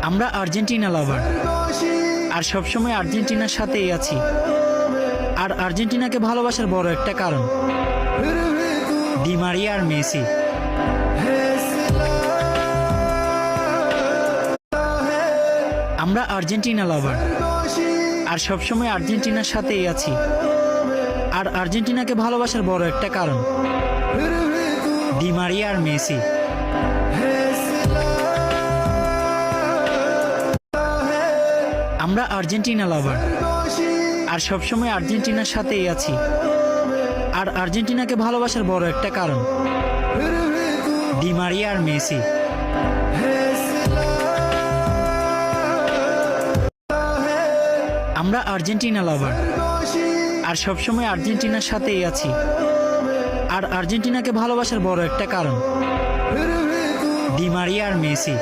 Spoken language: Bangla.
আমরা আর্জেন্টিনা লাভার, আর সবসময় আর্জেন্টিনার সাথেই আছি। আর আর্জেন্টিনাকে ভালোবাসার বড় একটা কারণ ডি মারিয়া আর মেসি। আমরা আর্জেন্টিনা লাভার, আর সবসময় আর্জেন্টিনার সাথেই আছি। আর আর্জেন্টিনাকে ভালোবাসার বড় একটা কারণ ডি মারিয়া আর মেসি। আমরা আর্জেন্টিনা লাভার, আর সবসময় আর্জেন্টিনার সাথেই আছি। আর আর্জেন্টিনাকে ভালোবাসার বড় একটা কারণ ডি মারিয়া আর মেসি। আমরা আর্জেন্টিনা লাভার, আর সবসময় আর্জেন্টিনার সাথেই আছি। আর আর্জেন্টিনাকে ভালোবাসার বড় একটা কারণ ডি মারিয়া আর মেসি।